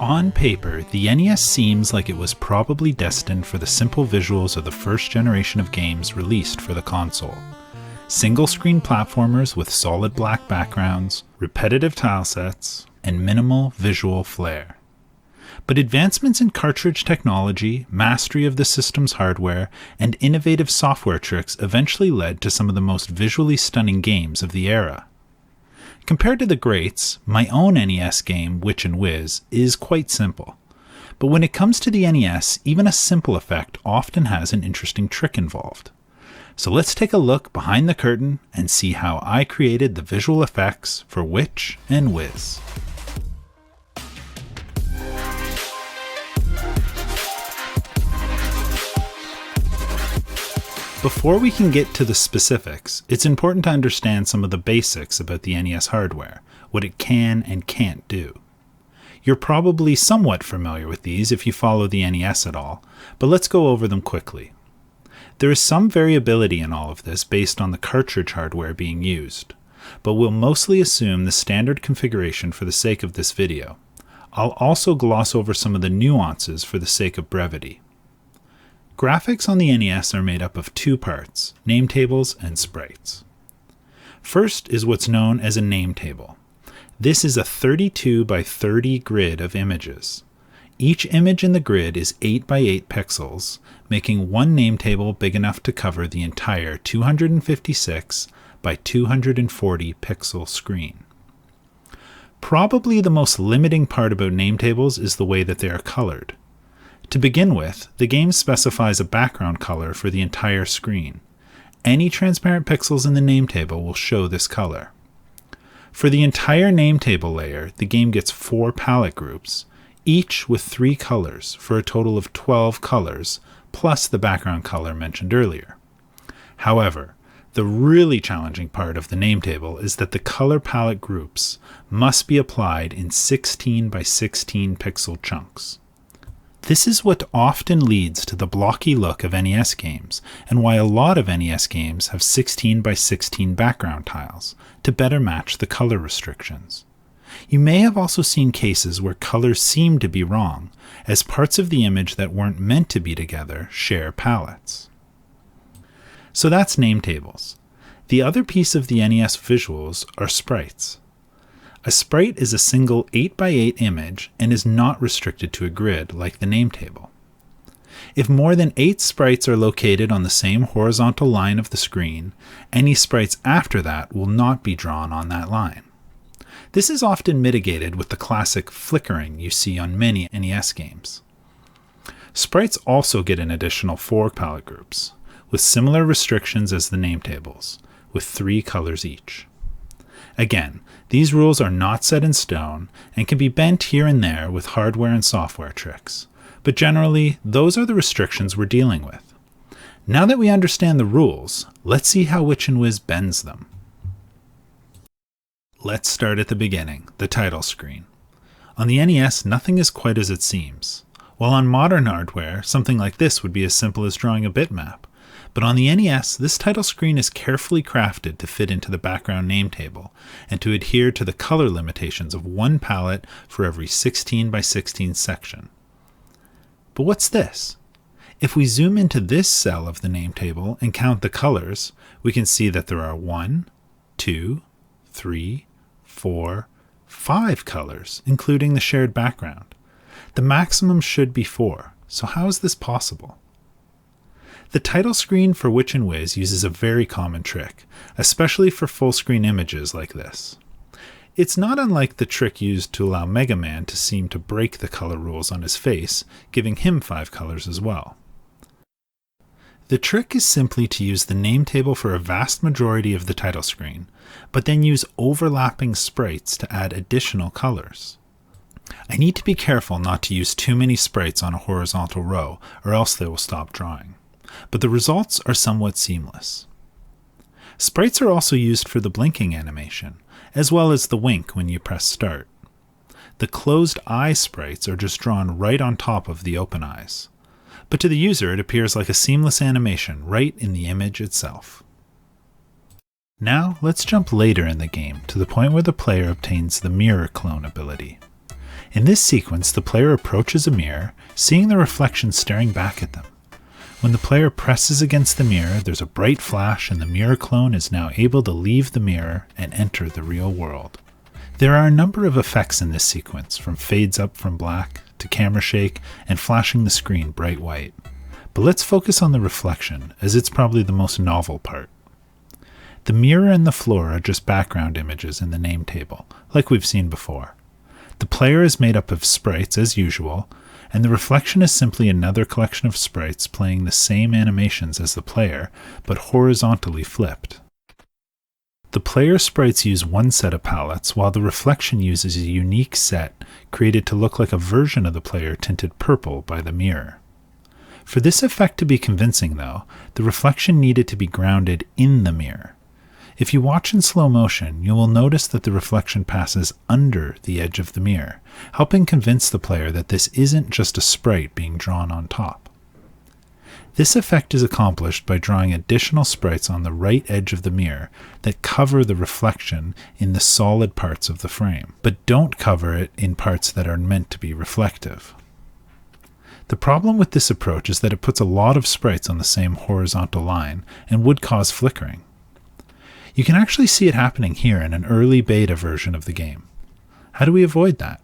On paper, the NES seems like it was probably destined for the simple visuals of the first generation of games released for the console. Single-screen platformers with solid black backgrounds, repetitive tilesets, and minimal visual flair. But advancements in cartridge technology, mastery of the system's hardware, and innovative software tricks eventually led to some of the most visually stunning games of the era. Compared to the greats, my own NES game, Witch and Whiz, is quite simple. But when it comes to the NES, even a simple effect often has an interesting trick involved. So let's take a look behind the curtain and see how I created the visual effects for Witch and Whiz. Before we can get to the specifics, it's important to understand some of the basics about the NES hardware, what it can and can't do. You're probably somewhat familiar with these if you follow the NES at all, but let's go over them quickly. There is some variability in all of this based on the cartridge hardware being used, but we'll mostly assume the standard configuration for the sake of this video. I'll also gloss over some of the nuances for the sake of brevity. Graphics on the NES are made up of two parts, nametables and sprites. First is what's known as a nametable. This is a 32 by 30 grid of images. Each image in the grid is 8 by 8 pixels, making one nametable big enough to cover the entire 256 by 240 pixel screen. Probably the most limiting part about nametables is the way that they are colored. To begin with, the game specifies a background color for the entire screen. Any transparent pixels in the nametable will show this color. For the entire nametable layer, the game gets 4 palette groups, each with 3 colors for a total of 12 colors, plus the background color mentioned earlier. However, the really challenging part of the nametable is that the color palette groups must be applied in 16 by 16 pixel chunks. This is what often leads to the blocky look of NES games, and why a lot of NES games have 16 by 16 background tiles, to better match the color restrictions. You may have also seen cases where colors seem to be wrong, as parts of the image that weren't meant to be together share palettes. So that's nametables. The other piece of the NES visuals are sprites. A sprite is a single 8 by 8 image and is not restricted to a grid like the nametable. If more than 8 sprites are located on the same horizontal line of the screen, any sprites after that will not be drawn on that line. This is often mitigated with the classic flickering you see on many NES games. Sprites also get an additional 4 palette groups, with similar restrictions as the nametables, with 3 colors each. Again, these rules are not set in stone and can be bent here and there with hardware and software tricks, but generally, those are the restrictions we're dealing with. Now that we understand the rules, let's see how Witch and Whiz bends them. Let's start at the beginning, the title screen. On the NES, nothing is quite as it seems. While on modern hardware, something like this would be as simple as drawing a bitmap. But on the NES, this title screen is carefully crafted to fit into the background nametable and to adhere to the color limitations of one palette for every 16 by 16 section. But what's this? If we zoom into this cell of the nametable and count the colors, we can see that there are 1, 2, 3, 4, 5 colors, including the shared background. The maximum should be 4, so how is this possible? The title screen for Witch and Whiz uses a very common trick, especially for full-screen images like this. It's not unlike the trick used to allow Mega Man to seem to break the color rules on his face, giving him 5 colors as well. The trick is simply to use the nametable for a vast majority of the title screen, but then use overlapping sprites to add additional colors. I need to be careful not to use too many sprites on a horizontal row, or else they will stop drawing. But the results are somewhat seamless. Sprites are also used for the blinking animation, as well as the wink when you press start. The closed eye sprites are just drawn right on top of the open eyes. But to the user it appears like a seamless animation right in the image itself. Now let's jump later in the game to the point where the player obtains the mirror clone ability. In this sequence, the player approaches a mirror, seeing the reflection staring back at them. When the player presses against the mirror, there's a bright flash and the mirror clone is now able to leave the mirror and enter the real world. There are a number of effects in this sequence, from fades up from black to camera shake and flashing the screen bright white. But let's focus on the reflection, as it's probably the most novel part. The mirror and the floor are just background images in the name table, like we've seen before. The player is made up of sprites as usual, and the reflection is simply another collection of sprites playing the same animations as the player, but horizontally flipped. The player sprites use one set of palettes, while the reflection uses a unique set created to look like a version of the player tinted purple by the mirror. For this effect to be convincing, though, the reflection needed to be grounded in the mirror. If you watch in slow motion, you will notice that the reflection passes under the edge of the mirror, helping convince the player that this isn't just a sprite being drawn on top. This effect is accomplished by drawing additional sprites on the right edge of the mirror that cover the reflection in the solid parts of the frame, but don't cover it in parts that are meant to be reflective. The problem with this approach is that it puts a lot of sprites on the same horizontal line and would cause flickering. You can actually see it happening here in an early beta version of the game. How do we avoid that?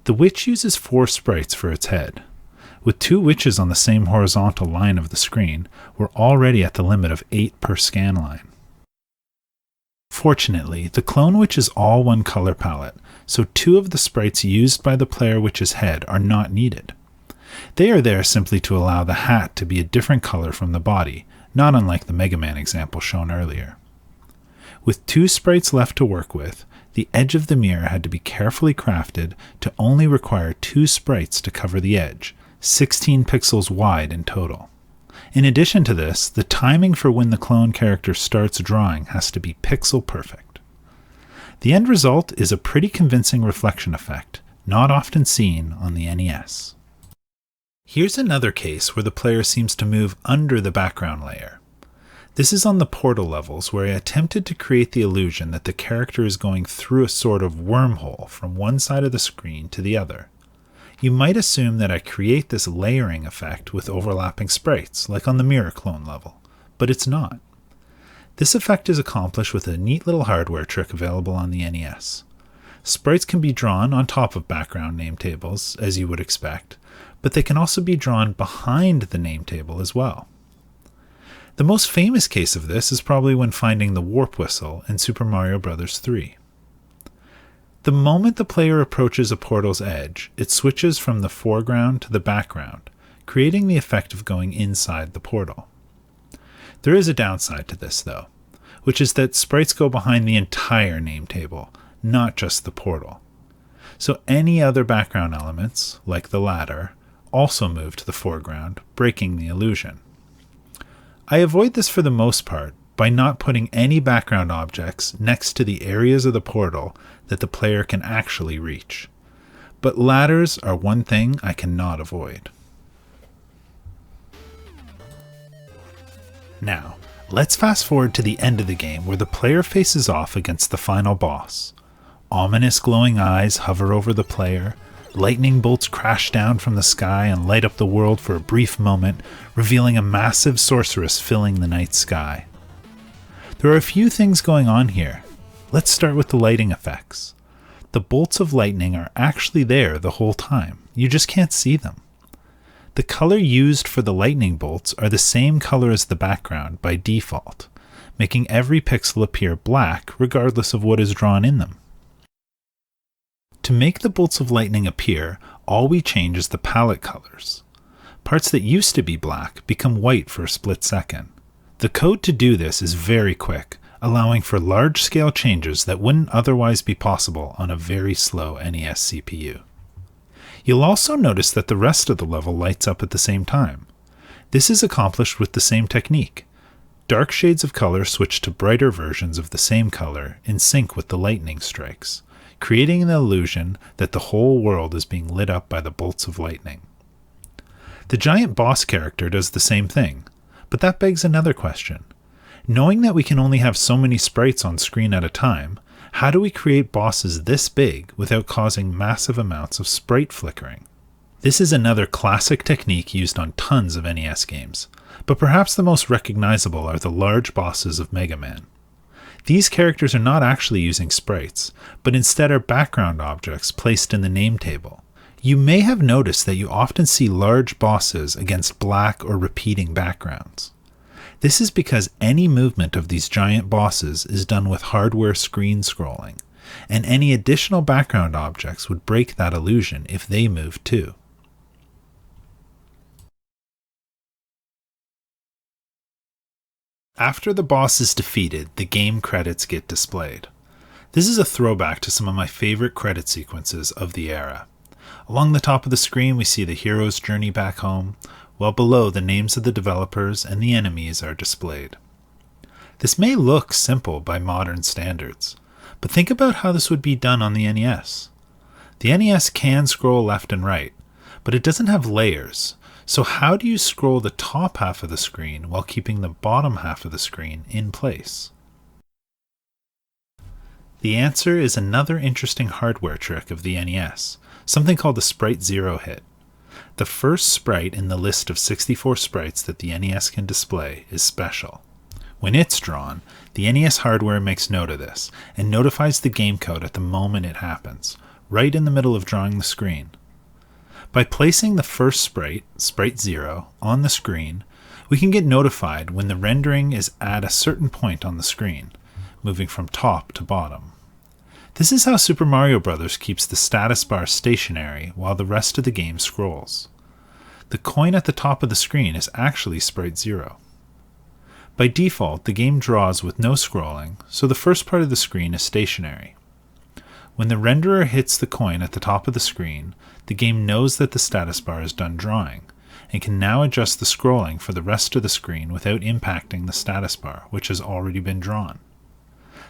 The witch uses 4 sprites for its head. With 2 witches on the same horizontal line of the screen, we're already at the limit of 8 per scan line. Fortunately, the clone witch is all one color palette, so 2 of the sprites used by the player witch's head are not needed. They are there simply to allow the hat to be a different color from the body, not unlike the Mega Man example shown earlier. With 2 sprites left to work with, the edge of the mirror had to be carefully crafted to only require 2 sprites to cover the edge, 16 pixels wide in total. In addition to this, the timing for when the clone character starts drawing has to be pixel perfect. The end result is a pretty convincing reflection effect, not often seen on the NES. Here's another case where the player seems to move under the background layer. This is on the portal levels, where I attempted to create the illusion that the character is going through a sort of wormhole from one side of the screen to the other. You might assume that I create this layering effect with overlapping sprites, like on the mirror clone level, but it's not. This effect is accomplished with a neat little hardware trick available on the NES. Sprites can be drawn on top of background name tables, as you would expect, but they can also be drawn behind the name table as well. The most famous case of this is probably when finding the warp whistle in Super Mario Bros. 3. The moment the player approaches a portal's edge, it switches from the foreground to the background, creating the effect of going inside the portal. There is a downside to this, though, which is that sprites go behind the entire name table, not just the portal. So any other background elements, like the ladder, also move to the foreground, breaking the illusion. I avoid this for the most part by not putting any background objects next to the areas of the portal that the player can actually reach. But ladders are one thing I cannot avoid. Now, let's fast forward to the end of the game where the player faces off against the final boss. Ominous glowing eyes hover over the player, lightning bolts crash down from the sky and light up the world for a brief moment, revealing a massive sorceress filling the night sky. There are a few things going on here. Let's start with the lighting effects. The bolts of lightning are actually there the whole time, you just can't see them. The color used for the lightning bolts are the same color as the background by default, making every pixel appear black regardless of what is drawn in them. To make the bolts of lightning appear, all we change is the palette colors. Parts that used to be black become white for a split second. The code to do this is very quick, allowing for large-scale changes that wouldn't otherwise be possible on a very slow NES CPU. You'll also notice that the rest of the level lights up at the same time. This is accomplished with the same technique. Dark shades of color switch to brighter versions of the same color in sync with the lightning strikes, creating an illusion that the whole world is being lit up by the bolts of lightning. The giant boss character does the same thing, but that begs another question. Knowing that we can only have so many sprites on screen at a time, How do we create bosses this big without causing massive amounts of sprite flickering? This is another classic technique used on tons of NES games, but perhaps the most recognizable are the large bosses of Mega Man. These characters are not actually using sprites, but instead are background objects placed in the name table. You may have noticed that you often see large bosses against black or repeating backgrounds. This is because any movement of these giant bosses is done with hardware screen scrolling, and any additional background objects would break that illusion if they moved too. After the boss is defeated, the game credits get displayed. This is a throwback to some of my favorite credit sequences of the era. Along the top of the screen we see the hero's journey back home, while below the names of the developers and the enemies are displayed. This may look simple by modern standards, but think about how this would be done on the NES. The NES can scroll left and right, but it doesn't have layers, so how do you scroll the top half of the screen while keeping the bottom half of the screen in place? The answer is another interesting hardware trick of the NES, something called the Sprite Zero hit. The first sprite in the list of 64 sprites that the NES can display is special. When it's drawn, the NES hardware makes note of this and notifies the game code at the moment it happens, right in the middle of drawing the screen. By placing the first sprite, Sprite 0, on the screen, we can get notified when the rendering is at a certain point on the screen, moving from top to bottom. This is how Super Mario Bros. Keeps the status bar stationary while the rest of the game scrolls. The coin at the top of the screen is actually Sprite 0. By default, the game draws with no scrolling, so the first part of the screen is stationary. When the renderer hits the coin at the top of the screen, the game knows that the status bar is done drawing, and can now adjust the scrolling for the rest of the screen without impacting the status bar, which has already been drawn.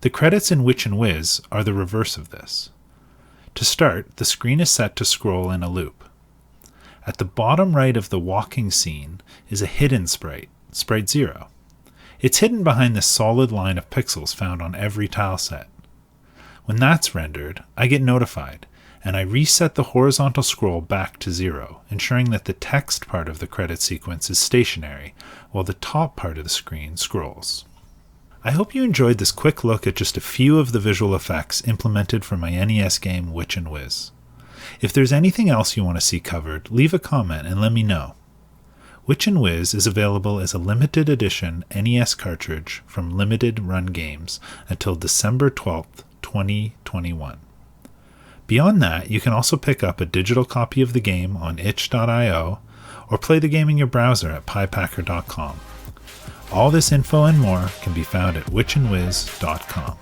The credits in Witch and Whiz are the reverse of this. To start, the screen is set to scroll in a loop. At the bottom right of the walking scene is a hidden sprite, Sprite 0. It's hidden behind the solid line of pixels found on every tile set. When that's rendered, I get notified, and I reset the horizontal scroll back to 0, ensuring that the text part of the credit sequence is stationary, while the top part of the screen scrolls. I hope you enjoyed this quick look at just a few of the visual effects implemented for my NES game Witch and Whiz. If there's anything else you want to see covered, leave a comment and let me know. Witch and Whiz is available as a limited edition NES cartridge from Limited Run Games until December 12th, 2021. Beyond that, you can also pick up a digital copy of the game on itch.io or play the game in your browser at piepacker.com. All this info and more can be found at witchandwiz.com.